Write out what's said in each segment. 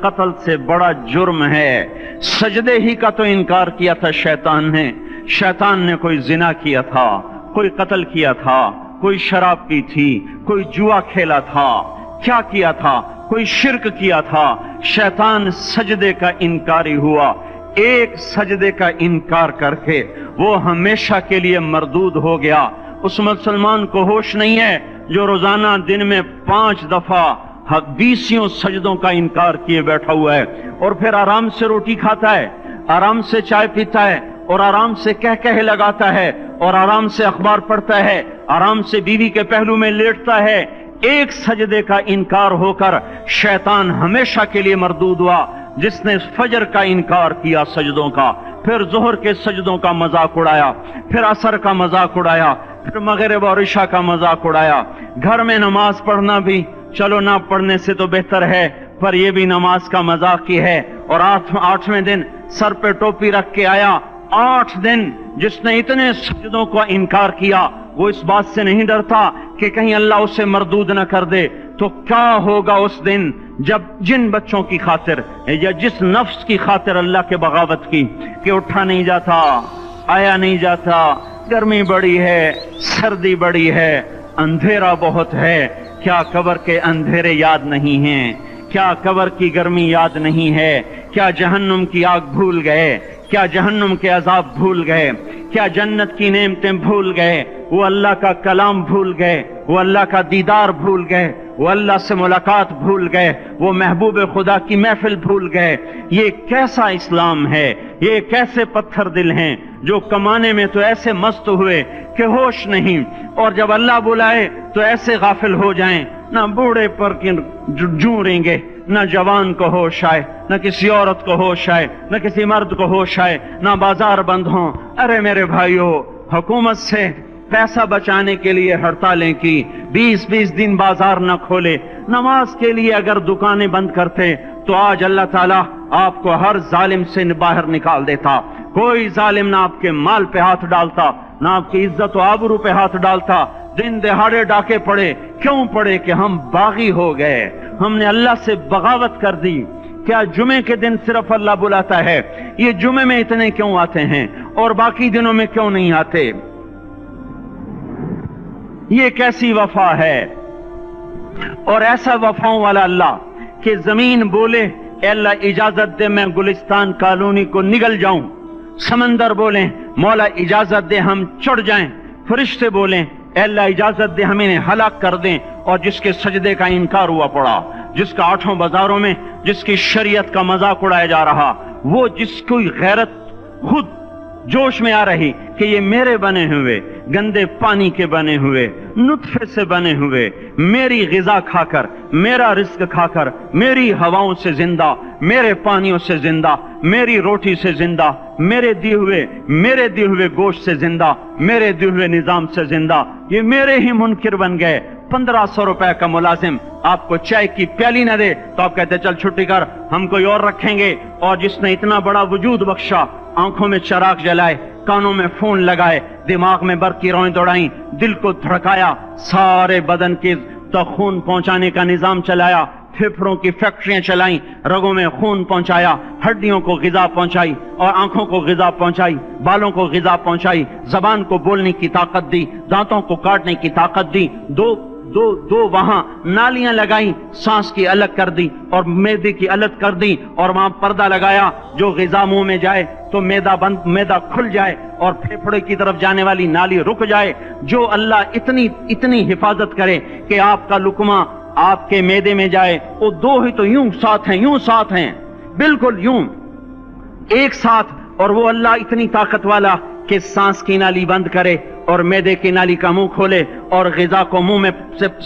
قتل سے بڑا جرم ہے۔ سجدے ہی کا تو انکار کیا تھا شیطان نے۔ شیطان نے کوئی زنا کیا تھا، کوئی قتل کیا تھا، کوئی شراب پی تھی، کوئی جوا کھیلا تھا، کیا کیا تھا؟ کوئی شرک کیا تھا۔ شیطان سجدے کا انکاری ہوا، ایک سجدے کا انکار کر کے وہ ہمیشہ کے لیے مردود ہو گیا۔ اس مسلمان کو ہوش نہیں ہے جو روزانہ دن میں 5 دفعہ 20 سجدوں کا انکار کیے بیٹھا ہوا ہے، اور پھر آرام سے روٹی کھاتا ہے، آرام سے چائے پیتا ہے، اور آرام سے کہہ لگاتا ہے، اور آرام سے اخبار پڑھتا ہے، آرام سے بیوی کے پہلو میں لیٹتا ہے۔ ایک سجدے کا انکار ہو کر شیطان ہمیشہ کے لیے مردود ہوا۔ جس نے فجر کا انکار کیا سجدوں کا، پھر ظہر کے سجدوں کا مذاق اڑایا، پھر عصر کا مذاق اڑایا، پھر مغرب اور عشاء کا مذاق اڑایا۔ گھر میں نماز پڑھنا بھی چلو نہ پڑھنے سے تو بہتر ہے، پر یہ بھی نماز کا مذاق ہی ہے۔ اور 8ویں دن سر پہ ٹوپی رکھ کے آیا۔ 8 دن جس نے اتنے سجدوں کا انکار کیا، وہ اس بات سے نہیں ڈرتا کہ کہیں اللہ اسے مردود نہ کر دے، تو کیا ہوگا اس دن جب جن بچوں کی خاطر یا جس نفس کی خاطر اللہ کے بغاوت کی کہ اٹھا نہیں جاتا، آیا نہیں جاتا، گرمی بڑی ہے، سردی بڑی ہے، اندھیرا بہت ہے، کیا قبر کے اندھیرے یاد نہیں ہیں؟ کیا قبر کی گرمی یاد نہیں ہے؟ کیا جہنم کی آگ بھول گئے؟ کیا جہنم کے عذاب بھول گئے؟ کیا جنت کی نعمتیں بھول گئے؟ وہ اللہ کا کلام بھول گئے، وہ اللہ کا دیدار بھول گئے، وہ اللہ سے ملاقات بھول گئے، وہ محبوب خدا کی محفل بھول گئے۔ یہ کیسا اسلام ہے؟ یہ کیسے پتھر دل ہیں جو کمانے میں تو ایسے مست ہوئے کہ ہوش نہیں، اور جب اللہ بلائے تو ایسے غافل ہو جائیں، نہ بوڑھے پر جوں گے، نہ جوان کو ہوش آئے، نہ کسی عورت کو ہوش آئے، نہ کسی مرد کو ہوش آئے، نہ بازار بند ہوں۔ ارے میرے بھائیو، حکومت سے پیسہ بچانے کے لیے ہڑتالیں کی، 20 دن بازار نہ کھولے، نماز کے لیے اگر دکانیں بند کرتے تو آج اللہ تعالیٰ آپ کو ہر ظالم سے باہر نکال دیتا۔ کوئی ظالم نہ آپ کے مال پہ ہاتھ ڈالتا، نہ آپ کی عزت و آبرو پہ ہاتھ ڈالتا۔ دن دہاڑے ڈاکے پڑے، کیوں پڑے؟ کہ ہم باغی ہو گئے، ہم نے اللہ سے بغاوت کر دی۔ کیا جمعے کے دن صرف اللہ بلاتا ہے؟ یہ جمعے میں اتنے کیوں آتے ہیں اور باقی دنوں میں کیوں نہیں آتے؟ یہ کیسی وفا ہے؟ اور ایسا وفاؤں والا اللہ کہ زمین بولے اے اللہ اجازت دے میں گلستان کالونی کو نگل جاؤں، سمندر بولیں مولا اجازت دے ہم چڑھ جائیں، فرشتے بولیں اے اللہ اجازت دے ہم انہیں ہلاک کر دیں۔ اور جس کے سجدے کا انکار ہوا پڑا، جس کا 8 بازاروں میں جس کی شریعت کا مذاق اڑایا جا رہا، وہ جس کی غیرت خود جوش میں آ رہی کہ یہ میرے بنے ہوئے گندے پانی کے بنے ہوئے نطفے سے بنے ہوئے، میری غذا کھا کر، میرا رزق کھا کر، میری ہواؤں سے زندہ، میرے پانیوں سے زندہ، میری روٹی سے زندہ، میرے دیے ہوئے گوشت سے زندہ، میرے دیے ہوئے نظام سے زندہ، یہ میرے ہی منکر بن گئے۔ 1500 روپے کا ملازم آپ کو چائے کی پیالی نہ دے تو آپ کہتے چل چھٹی کر، ہم کوئی اور رکھیں گے۔ اور جس نے اتنا بڑا وجود بخشا، آنکھوں میں چراغ جلائے، کانوں میں فون لگائے، دماغ میں برق کی روئیں دوڑائیں، دل کو دھڑکایا، سارے بدن کے تک خون پہنچانے کا نظام چلایا، پھیپھڑوں کی فیکٹریاں چلائیں، رگوں میں خون پہنچایا، ہڈیوں کو غذا پہنچائی اور آنکھوں کو غذا پہنچائی، بالوں کو غذا پہنچائی، زبان کو بولنے کی طاقت دی، دانتوں کو کاٹنے کی طاقت دی، دو وہاں نالیاں لگائیں، سانس کی الگ کر دی اور معدے کی الگ کر دی، اور وہاں پردہ لگایا جو غذا منہ میں جائے تو معدہ کھل جائے اور پھیپھڑے کی طرف جانے والی نالی رک جائے۔ جو اللہ اتنی حفاظت کرے کہ آپ کا لقمہ آپ کے معدے میں جائے، وہ دو ہی تو یوں ساتھ ہیں بالکل یوں ایک ساتھ، اور وہ اللہ اتنی طاقت والا کہ سانس کی نالی بند کرے اور معدے کی نالی کا منہ کھولے اور غذا کو منہ میں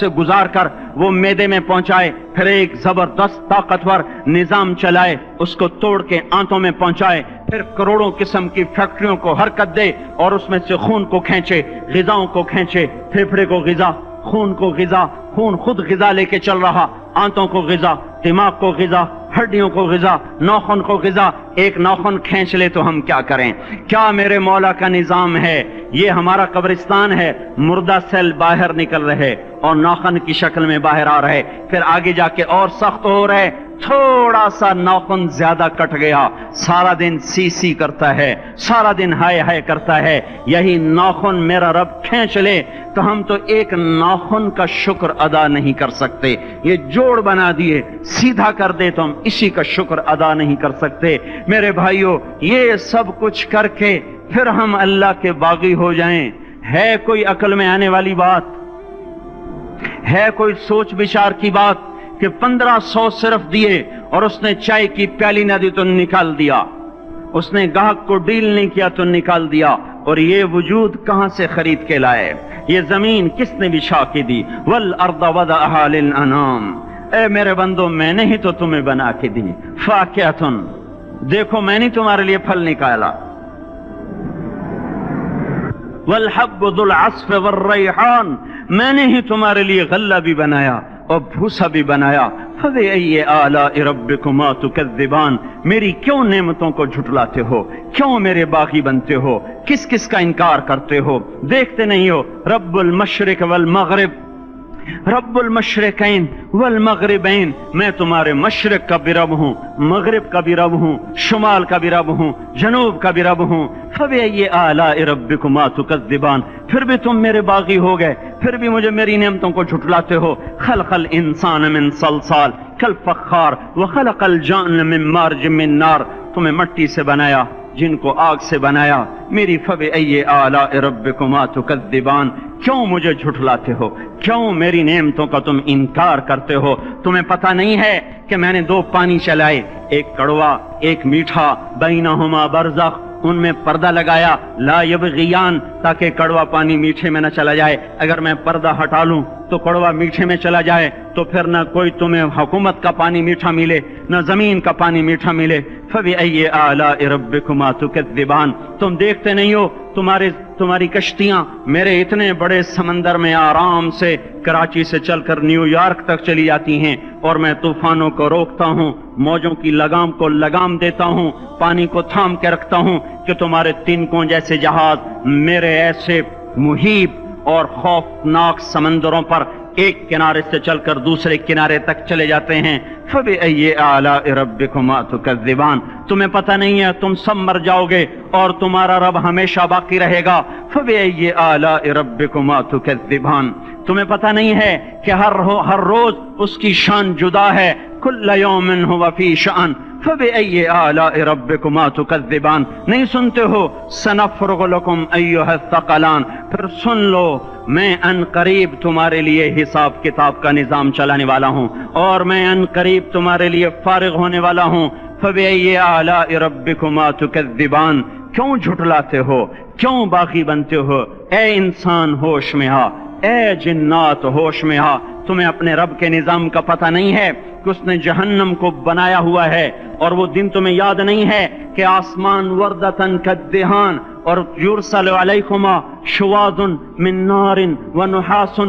سے گزار کر وہ معدے میں پہنچائے، پھر ایک زبردست طاقتور نظام چلائے، اس کو توڑ کے آنتوں میں پہنچائے، پھر کروڑوں قسم کی فیکٹریوں کو حرکت دے اور اس میں سے خون کو کھینچے، غذاؤں کو کھینچے، پھیپھڑے کو غذا، خون کو غذا، خون خود غذا لے کے چل رہا، آنتوں کو غذا، دماغ کو غذا، ہڈیوں کو غذا، ناخن کو غذا۔ ایک ناخن کھینچ لے تو ہم کیا کریں؟ کیا میرے مولا کا نظام ہے یہ ہمارا قبرستان ہے، مردہ سیل باہر نکل رہے اور ناخن کی شکل میں باہر آ رہے، پھر آگے جا کے اور سخت ہو رہے، تھوڑا سا ناخن زیادہ کٹ گیا، سارا دن سی سی کرتا ہے، سارا دن ہائے ہائے کرتا ہے، یہی ناخن میرا رب کھینچ لے تو ہم تو ایک ناخن کا شکر ادا نہیں کر سکتے، یہ جوڑ بنا دیے سیدھا کر دے تو ہم اسی کا شکر ادا نہیں کر سکتے۔ میرے بھائیو، یہ سب کچھ کر کے پھر ہم اللہ کے باغی ہو جائیں، ہے کوئی عقل میں آنے والی بات؟ ہے کوئی سوچ بچار کی بات کہ 1500 صرف دیے اور اس نے چائے کی پیالی نہ دی تو نکال دیا، اس نے گاہک کو ڈیل نہیں کیا تو نکال دیا، اور یہ وجود کہاں سے خرید کے لائے؟ یہ زمین کس نے بچھا کے دی؟ والارض وضعها للانام، اے میرے بندو میں نے ہی تو تمہیں بنا کے دی، فاکہۃ، دیکھو میں نے تمہارے لیے پھل نکالا، والحب ذو العصف والریحان، میں نے ہی تمہارے لیے غلہ بھی بنایا اور بھوسا بھی بنایا، فبأي آلاء ربكما تكذبان، میری کیوں نعمتوں کو جھٹلاتے ہو؟ کیوں میرے باغی بنتے ہو؟ کس کس کا انکار کرتے ہو؟ دیکھتے نہیں ہو رب المشرق والمغرب، رب المشرقین والمغربین، میں تمہارے مشرق کا بھی رب ہوں، مغرب کا بھی رب ہوں، شمال کا بھی رب ہوں، جنوب کا بھی رب ہوں، فبأي آلاء ربكما تكذبان، پھر بھی تم میرے باغی ہو گئے، پھر بھی مجھے میری نعمتوں کو جھٹلاتے ہو۔ خلق الانسان من صلصال کالفخار وخلق الجان من مارج من نار، تمہیں مٹی سے بنایا، جن کو آگ سے بنایا، میری فبأي آلاء ربكما تكذبان، کیوں مجھے جھٹلاتے ہو؟ کیوں میری نعمتوں کا تم انکار کرتے ہو؟ تمہیں پتہ نہیں ہے کہ میں نے دو پانی چلائے، ایک کڑوا ایک میٹھا، بینہما برزخ، ان میں پردہ لگایا، لا یبغیان، تاکہ کڑوا پانی میٹھے میں نہ چلا جائے، اگر میں پردہ ہٹا لوں تو کڑوا میٹھے میں چلا جائے تو پھر نہ کوئی تمہیں حکومت کا پانی میٹھا ملے نہ زمین کا پانی میٹھا ملے۔ فبأي آلاء ربكما تكذبان، تم دیکھتے نہیں ہو تمہاری کشتیاں میرے اتنے بڑے سمندر میں آرام سے کراچی سے چل کر نیو یارک تک چلی جاتی ہیں، اور میں طوفانوں کو روکتا ہوں، موجوں کی لگام کو لگام دیتا ہوں، پانی کو تھام کے رکھتا ہوں کہ تمہارے تنکوں جیسے جہاز میرے ایسے محیط اور خوفناک سمندروں پر ایک کنارے سے چل کر دوسرے کنارے تک چلے جاتے ہیں۔ فبأي آلاء ربكما تكذبان، تمہیں پتہ نہیں ہے تم سب مر جاؤ گے اور تمہارا رب ہمیشہ باقی رہے گا۔ فبأي آلاء ربكما تكذبان، تمہیں پتہ نہیں ہے کہ ہر روز اس کی شان جدا ہے، كل يوم هو في شأن، فبأي آلاء ربكما تكذبان، نہیں سنتے ہو؟ سنفرغ لكم أيها الثقلان، پھر سن لو میں ان قریب تمہارے لیے حساب کتاب کا نظام چلانے والا ہوں، اور میں ان قریب تمہارے لیے فارغ ہونے والا ہوں۔ فبأي آلاء ربكما تكذبان، کیوں جھٹلاتے ہو؟ کیوں باغی بنتے ہو؟ اے انسان ہوش میں آ، اے جنات ہوش میں آ، تمہیں اپنے رب کے نظام کا پتہ نہیں ہے کہ اس نے جہنم کو بنایا ہوا ہے، اور وہ دن تمہیں یاد نہیں ہے کہ آسمان وردتن کالدہان، اور یرسل علیکما شواظ من نار ونحاس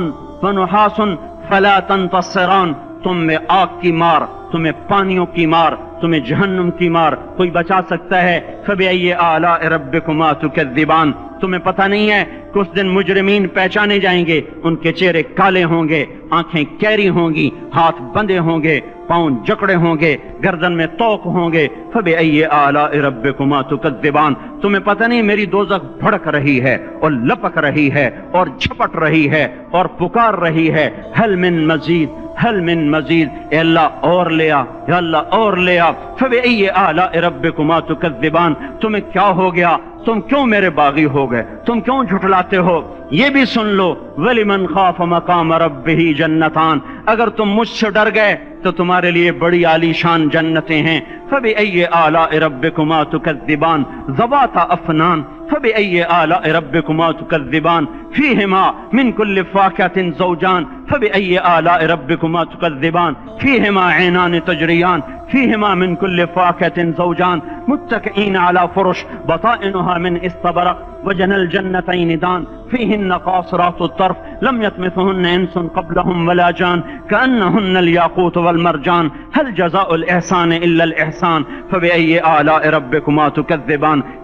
فلا تنتصران، تم میں آگ کی مار، تمہیں پانیوں کی مار، تمہیں جہنم کی مار کوئی بچا سکتا ہے؟ فبأي آلاء ربكما تكذبان، تمہیں پتہ نہیں ہے کہ اس دن مجرمین پہچانے جائیں گے، ان کے چہرے کالے ہوں گے، آنکھیں کیری ہوں گی، ہاتھ بندے ہوں گے، پاؤں جکڑے ہوں گے، گردن میں توق ہوں گے۔ فبأي آلاء ربكما تكذبان، تمہیں پتہ نہیں میری دوزخ بھڑک رہی ہے اور لپک رہی ہے اور جھپٹ رہی ہے اور پکار رہی ہے، هل من مزید، هل من مزید، اے اللہ اور لے آ، یا اللہ اور لے آ۔ فبأي آلاء ربكما تكذبان، تمہیں کیا ہو گیا؟ تم کیوں میرے باغی ہو گئے؟ تم کیوں جھٹلاتے ہو؟ یہ بھی سن لو، وَلِمَنْ خَافَ مَقَامَ رَبِّهِ جَنَّتَانِ، اگر تم مجھ سے ڈر گئے تو تمہارے لیے بڑی عالی شان جنتیں ہیں۔ فبأي آلاء ربكما تكذبان ذواتا افنان، فبأي آلاء ربكما تكذبان فيهما من كل فاكهة زوجان، فبأي آلاء ربكما تكذبان فيهما عينان تجريان، فيهما من كل فاكهة زوجان متكئين على فرش بطائنها من استبرق وجنى الجنتين دان، فيهن قاصرات الطرف لم يطمثهن انس قبلهم ولا جان، كأنهن الياقوت والمرجان، هل جزاء الإحسان إلا الإحسان، فبأي آلاء ربكما تكذبان،